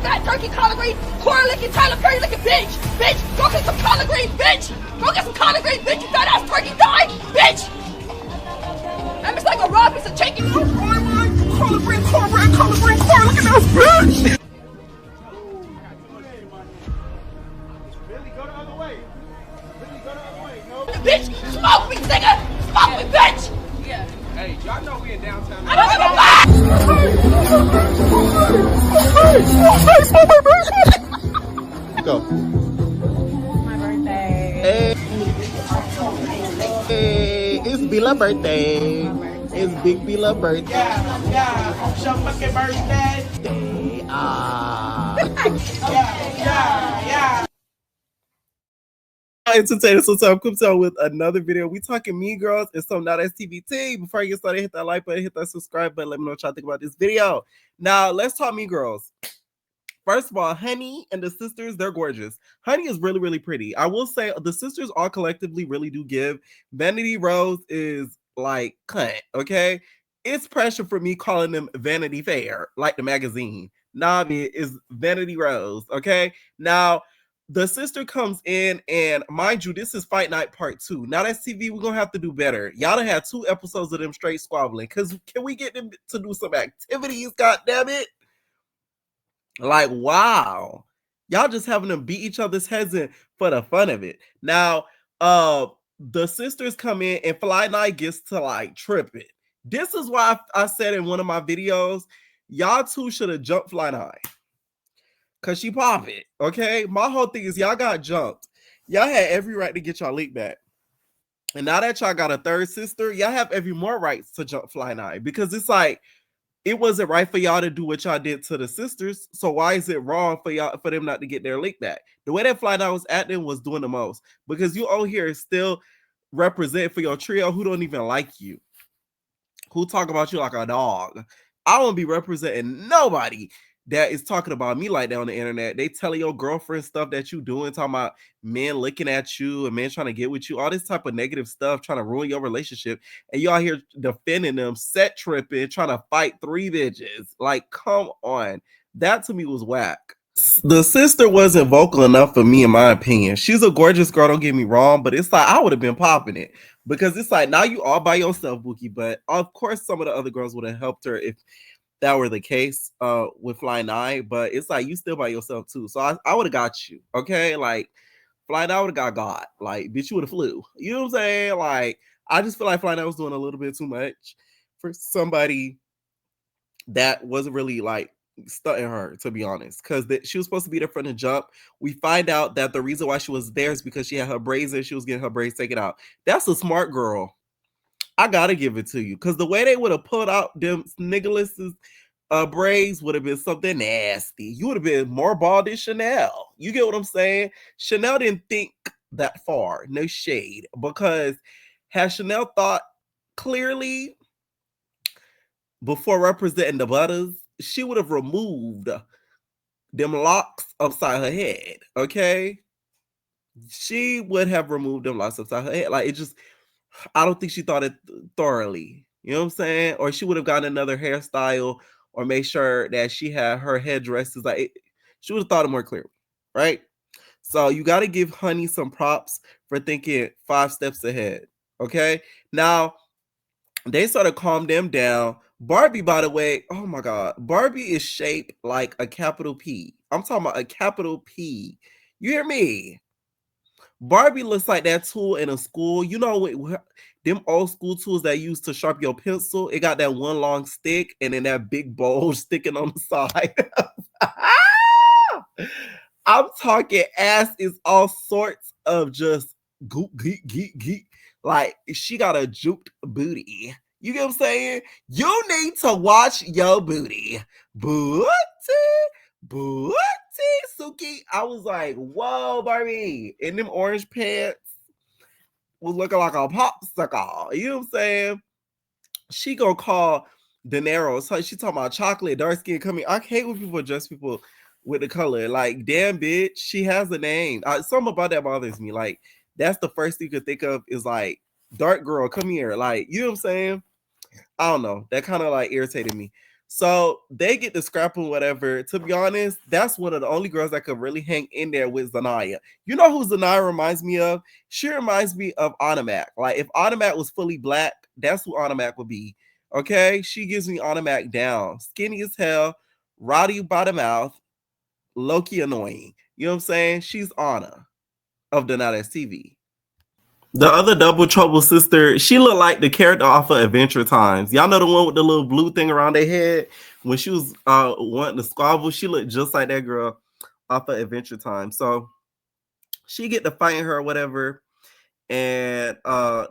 fat turkey, collard greens, corn licking, Tyler Perry licking, bitch. Bitch, go get some collard greens, bitch. Go get some collard greens, bitch. You fat ass turkey die, bitch. That looks like a raw piece of chicken. Collard green, corn licking ass bitch. Billy, go the other way. Billy, go the other way. No. Bitch, smoke me, nigga. Smoke me, bitch. Yeah. Hey, y'all know we in downtown. I don't give a fuck. Go. My birthday. Hey, it's Bila birthday. It's Big Bila birthday. Yeah, it's your fucking birthday. Yeah. Entertainer, so I'm coming out with another video. We talking Mean Girls and some Not STVT. Before I get started, hit that like button, hit that subscribe button. Let me know what y'all think about this video. Now, let's talk Mean Girls. First of all, Honey and the sisters, they're gorgeous. Honey is really, really pretty. I will say the sisters all collectively really do give. Vanity Rose is like cunt, okay? It's pressure for me calling them Vanity Fair, like the magazine. Navi is Vanity Rose, okay? Now, the sister comes in, and mind you, this is Fight Night Part 2. Now that's TV, we're gonna have to do better. Y'all done had 2 episodes of them straight squabbling. Cause can we get them to do some activities? God damn it! Like, wow, y'all just having them beat each other's heads in for the fun of it. Now, the sisters come in, and Fly Night gets to like trip it. This is why I said in one of my videos, y'all two should have jumped Fly Night. Cause she pop it, okay? My whole thing is y'all got jumped. Y'all had every right to get y'all leak back. And now that y'all got a third sister, y'all have every more rights to jump Fly Night. Because it's like, it wasn't right for y'all to do what y'all did to the sisters. So why is it wrong for y'all for them not to get their leak back? The way that Fly Night was acting was doing the most. Because you on here still represent for your trio who don't even like you. Who talk about you like a dog. I won't be representing nobody that is talking about me like that on the internet. They telling your girlfriend stuff that you doing, talking about men looking at you and men trying to get with you, all this type of negative stuff, trying to ruin your relationship. And y'all here defending them, set tripping, trying to fight 3 bitches. Like, come on. That to me was whack. The sister wasn't vocal enough for me, in my opinion. She's a gorgeous girl, don't get me wrong, but it's like I would have been popping it. Because it's like now you all by yourself, Bookie. But of course, some of the other girls would have helped her if that were the case with Fly Night, but it's like you still by yourself too. So I would have got you, okay? Like Fly Night would have got. Like, bitch, you would have flew. You know what I'm saying? Like, I just feel like Fly Night was doing a little bit too much for somebody that wasn't really like stunting her, to be honest. Because she was supposed to be there from the jump. We find out that the reason why she was there is because she had her braids in. She was getting her braids taken out. That's a smart girl. I gotta give it to you, because the way they would have pulled out them niggerlesses braids would have been something nasty. You would have been more bald than Chanel. You get what I'm saying? Chanel didn't think that far. No shade. Because had Chanel thought clearly before representing the Butters, she would have removed them locks upside her head. Okay? She would have removed them locks upside her head. Like, it just, I don't think she thought it thoroughly. You know what I'm saying? Or she would have gotten another hairstyle or made sure that she had her headdresses. Like, she would have thought it more clearly, right? So you got to give Honey some props for thinking 5 steps ahead, okay? Now, they sort of calmed them down. Barbie, by the way, oh my God. Barbie is shaped like a capital P. I'm talking about a capital P. You hear me? Barbie looks like that tool in a school. You know, them old school tools that used to sharpen your pencil. It got that one long stick and then that big bulge sticking on the side. I'm talking ass is all sorts of just goop, geek. Like, she got a juked booty. You get what I'm saying? You need to watch your booty. Booty. Suki. I was like, whoa, Barbie. And them orange pants was looking like a popsicle. You know what I'm saying? She gonna call De Niro. So she talking about chocolate, dark skin coming. I hate when people address people with the color. Like, damn, bitch, she has a name. Something about that bothers me. Like, that's the first thing you could think of is like, dark girl, come here. Like, you know what I'm saying? I don't know. That kind of like irritated me. So they get to scrapping whatever. To be honest, that's one of the only girls that could really hang in there with Zanaya. You know who Zanaya reminds me of? She reminds me of Automac. Like if Automac was fully black, that's who Automac would be. Okay, she gives me Automac down. Skinny as hell, rowdy by the mouth, low-key annoying. You know what I'm saying? She's Anna of the Not TV. The other double trouble sister, she looked like the character off of Adventure Times. Y'all know the one with the little blue thing around their head? When she was wanting to squabble, she looked just like that girl off of Adventure Time. So she get to fighting her or whatever. And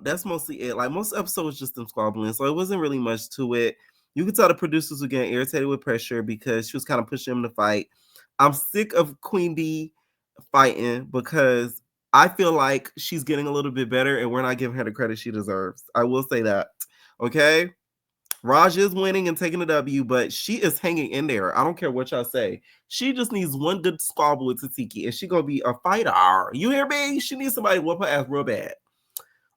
that's mostly it. Like most episodes just them squabbling. So it wasn't really much to it. You could tell the producers were getting irritated with pressure because she was kind of pushing them to fight. I'm sick of Queen D fighting because I feel like she's getting a little bit better and we're not giving her the credit she deserves. I will say that. Okay? Raj is winning and taking the W, but she is hanging in there. I don't care what y'all say. She just needs one good squabble with Tatiki and she's going to be a fighter. You hear me? She needs somebody to whoop her ass real bad.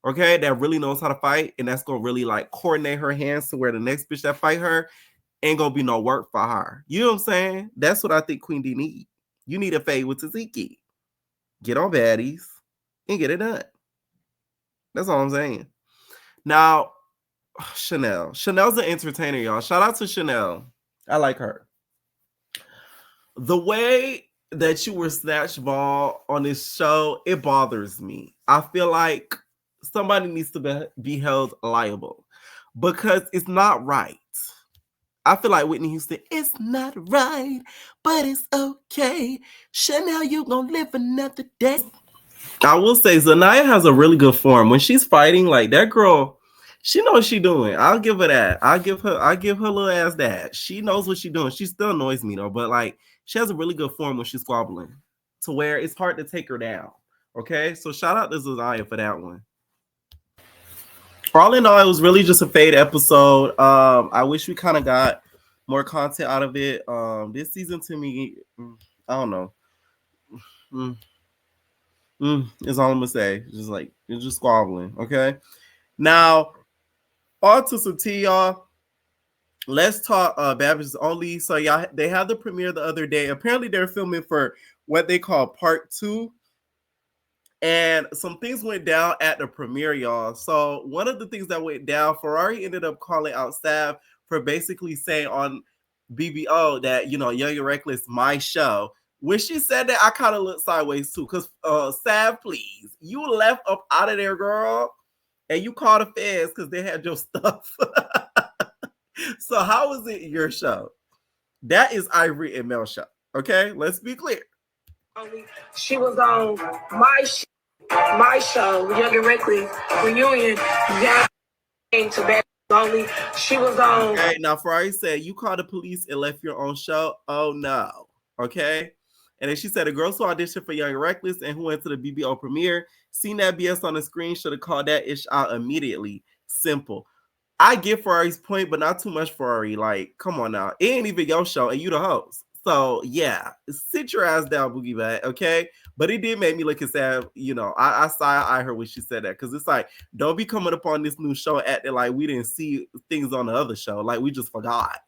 Okay? That really knows how to fight and that's going to really like coordinate her hands to where the next bitch that fight her ain't going to be no work for her. You know what I'm saying? That's what I think Queen D needs. You need a fade with Tatiki. Get on baddies and get it done. That's all I'm saying. Now, Chanel. Chanel's an entertainer, y'all. Shout out to Chanel. I like her. The way that you were snatched ball on this show, it bothers me. I feel like somebody needs to be held liable because it's not right. I feel like Whitney Houston, it's not right, but it's okay. Chanel, you gonna live another day. I will say Zanaya has a really good form. When she's fighting, like that girl, she knows what she's doing. I'll give her that. I give her little ass that. She knows what she's doing. She still annoys me though, but like she has a really good form when she's squabbling to where it's hard to take her down. Okay, so shout out to Zanaya for that one. For all in all, it was really just a fade episode. I wish we kind of got more content out of it. This season to me, I don't know. Is all I'm gonna say. It's just squabbling. Okay. Now, on to some tea, y'all. Let's talk Babbage's Only. So y'all, they had the premiere the other day. Apparently, they're filming for what they call part 2. And some things went down at the premiere, y'all. So one of the things that went down, Ferrari ended up calling out Sav for basically saying on BBO that, you know, Young and Reckless, my show. When she said that, I kind of looked sideways too. Because Sav, please, you left up out of there, girl. And you called the feds because they had your stuff. So how was it your show? That is Ivory and Mel's show. Okay, let's be clear. She was on my show, Young and Reckless reunion. Yeah, came to Becca Only. She was on. Okay, now Ferrari said you called the police and left your own show. Oh no. Okay. And then she said a girl who auditioned for Young and Reckless and who went to the BBO premiere, seen that BS on the screen, should have called that ish out immediately. Simple. I get Ferrari's point, but not too much, Ferrari. Like, come on now. It ain't even your show and you the host. So yeah, sit your ass down, Boogie Bat, okay? But it did make me look at Sav, you know. I heard when she said that, because it's like, don't be coming up on this new show acting like we didn't see things on the other show, like we just forgot.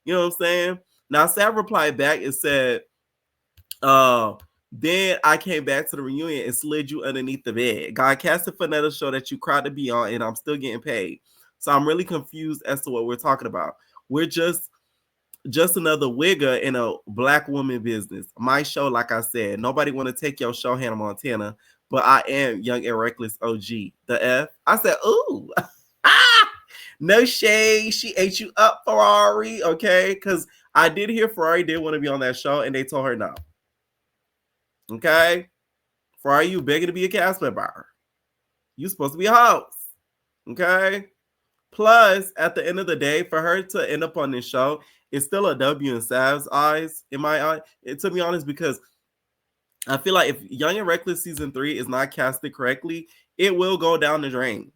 You know what I'm saying? Now Sav replied back and said, then I came back to the reunion and slid you underneath the bed. Got casted for another show that you cried to be on, and I'm still getting paid. So I'm really confused as to what we're talking about. We're just another wigger in a black woman business. My show, like I said, nobody want to take your show, Hannah Montana, but I am Young and Reckless OG. The F. I said, ooh. No shade. She ate you up, Ferrari, okay? Because I did hear Ferrari did want to be on that show, and they told her no. Okay? Ferrari, you begging to be a cast member. You supposed to be a host. Okay? Plus, at the end of the day, for her to end up on this show, it's still a W in Sav's eyes, in my eye. To be honest, because I feel like if Young and Reckless season 3 is not casted correctly, it will go down the drain.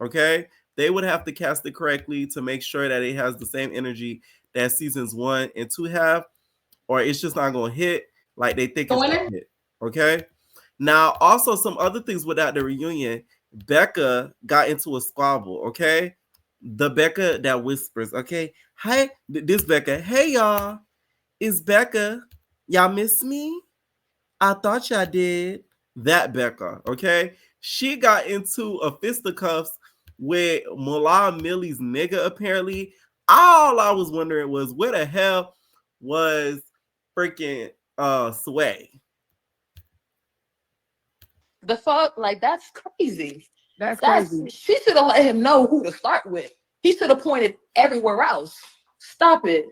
Okay? They would have to cast it correctly to make sure that it has the same energy that seasons 1 and 2 have, or it's just not going to hit like they think it's going to hit. Okay? Now, also some other things without the reunion, Becca got into a squabble, okay? The Becca that whispers, okay? Hey, this Becca. Hey, y'all. It's Becca. Y'all miss me? I thought y'all did. That Becca, okay? She got into a fisticuffs with Milan Millie's nigga, apparently. All I was wondering was where the hell was freaking Sway? The fuck? Like, that's crazy. That's crazy. She should have let him know who to start with. He should have pointed everywhere else. Stop it.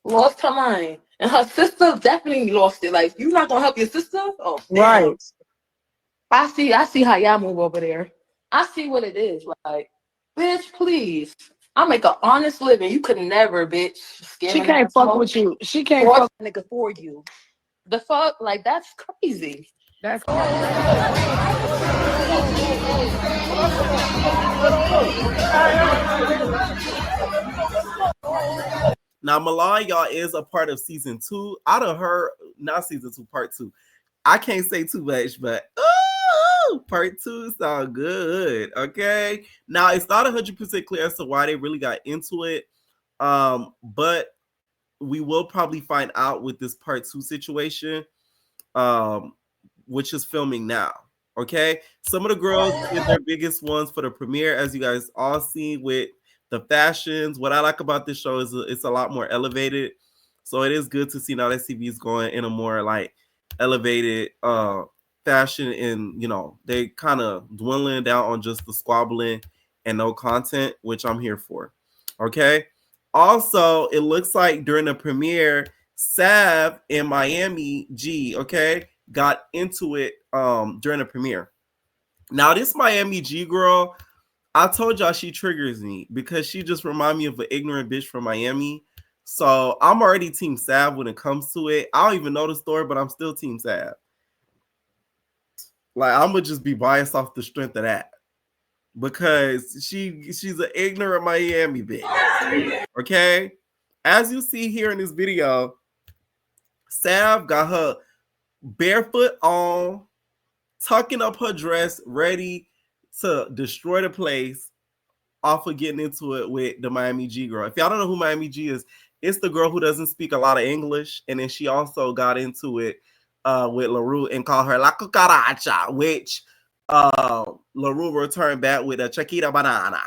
Lost her mind. And her sister definitely lost it. Like, you're not gonna help your sister? Oh, damn. Right. I see how y'all move over there. I see what it is. Like, bitch, please. I make an honest living. You could never, bitch. She can't fuck with you. She can't Or fuck. nigga for you. The fuck? Like, that's crazy. That's Now, Milan, y'all, is a part of season 2. I done heard, not season 2, part 2. I can't say too much, but part 2 sound good. Okay. Now, it's not 100% clear as to why they really got into it. But we will probably find out with this part 2 situation, which is filming now. Okay. Some of the girls did their biggest ones for the premiere, as you guys all see with the fashions. What I like about this show is it's a lot more elevated. So it is good to see now that CV is going in a more like elevated fashion, and they kind of dwindling down on just the squabbling and no content, which I'm here for. Okay. Also, it looks like during the premiere, Sav and Miami G, okay, got into it during the premiere. Now, this Miami G girl, I told y'all she triggers me because she just reminds me of an ignorant bitch from Miami. So I'm already Team Sav when it comes to it. I don't even know the story, but I'm still Team Sav. Like, I'm gonna just be biased off the strength of that because she's an ignorant Miami bitch. Okay, as you see here in this video, Sav got her barefoot on, tucking up her dress, ready to destroy the place off of getting into it with the Miami G girl. If y'all don't know who Miami G is, it's the girl who doesn't speak a lot of English, and then she also got into it with LaRue and called her La Cucaracha, which LaRue returned back with a Chiquita banana.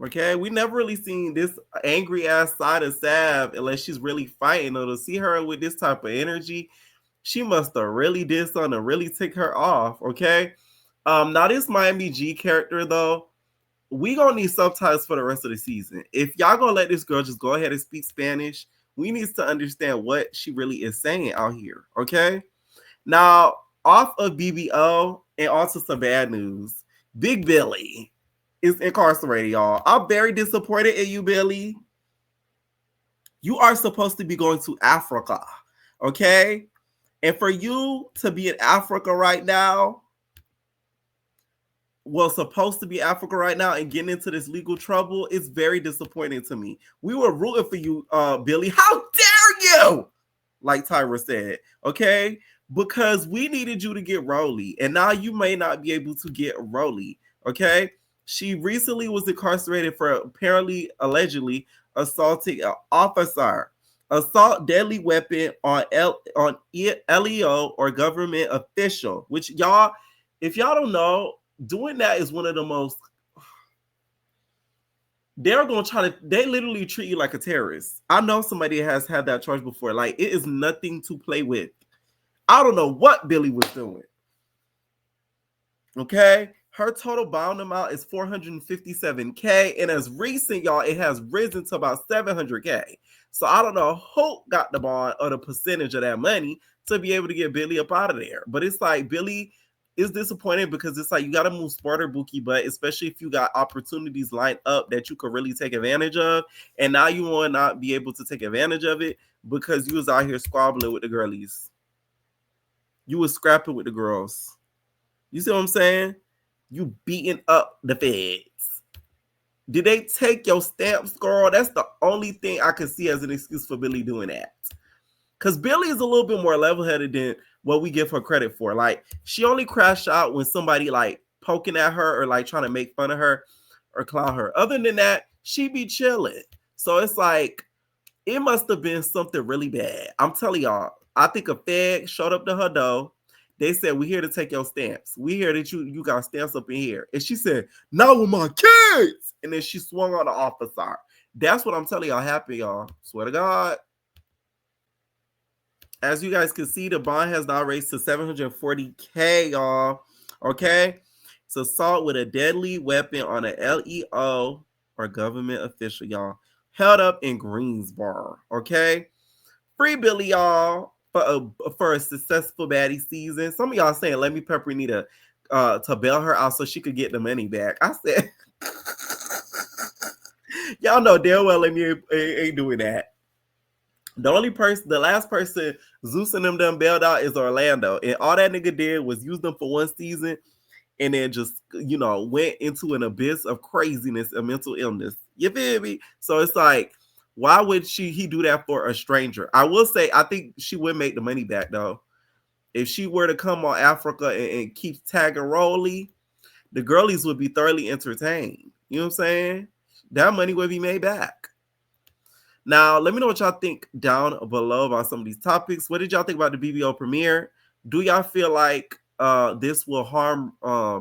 Okay, we never really seen this angry ass side of Sav unless she's really fighting. Or to see her with this type of energy, she must have really did something to really tick her off. Okay, now this Miami G character though, we gonna need subtitles for the rest of the season. If y'all gonna let this girl just go ahead and speak Spanish, we need to understand what she really is saying out here. Okay, now off of BBO and onto some bad news. Big Billy is incarcerated, y'all. I'm very disappointed in you, Billy. You are supposed to be going to Africa, okay? And for you to be in Africa right now, supposed to be Africa right now and getting into this legal trouble, is very disappointing to me. We were rooting for you, Billy. How dare you? Like Tyra said, okay? Because we needed you to get Rolly, and now you may not be able to get Rolly, okay? She recently was incarcerated for apparently, allegedly, assaulting an officer, assault deadly weapon on LEO or government official, which y'all, if y'all don't know, doing that is one of the most, they're going to try to, they literally treat you like a terrorist. I know somebody has had that charge before. Like, it is nothing to play with. I don't know what Billy was doing. Okay, her total bond amount is 457K, and as recent, y'all, it has risen to about 700K. So I don't know who got the bond or the percentage of that money to be able to get Billy up out of there. But it's like Billy is disappointed because it's like you got to move smarter, Bookie, but especially if you got opportunities lined up that you could really take advantage of, and now you will not be able to take advantage of it because you was out here squabbling with the girlies. You was scrapping with the girls. You see what I'm saying? You beating up the feds. Did they take your stamps, girl? That's the only thing I can see as an excuse for Billy doing that. Because Billy is a little bit more level-headed than what we give her credit for. Like, she only crashed out when somebody, like, poking at her or, like, trying to make fun of her or clown her. Other than that, she be chilling. So it's like, it must have been something really bad. I'm telling y'all, I think a fed showed up to her door. They said, "We here to take your stamps. We hear that you got stamps up in here." And she said, "Not with my kids." And then she swung on the officer. That's what I'm telling y'all happened, y'all. Swear to God. As you guys can see, the bond has now raised to 740K, y'all. Okay? It's assault with a deadly weapon on a LEO or government official, y'all. Held up in Greensboro. Okay? Free Billy, y'all, for a successful baddie season. Some of y'all saying, "Let me Pepper need to bail her out so she could get the money back." I said, y'all know damn well Let me ain't doing that. The last person Zeus and them done bailed out is Orlando. And all that nigga did was use them for one season and then just, went into an abyss of craziness and mental illness. You feel me? So it's like, why would he do that for a stranger? I will say, I think she would make the money back, though. If she were to come on Africa and keep tagging Rolly, the girlies would be thoroughly entertained. You know what I'm saying? That money would be made back. Now, let me know what y'all think down below about some of these topics. What did y'all think about the BBO premiere? Do y'all feel like this will harm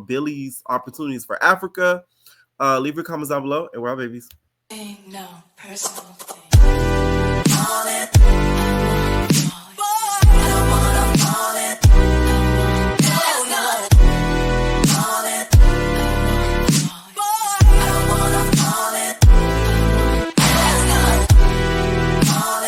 Billy's opportunities for Africa? Leave your comments down below, and we're out, babies. No personal thing.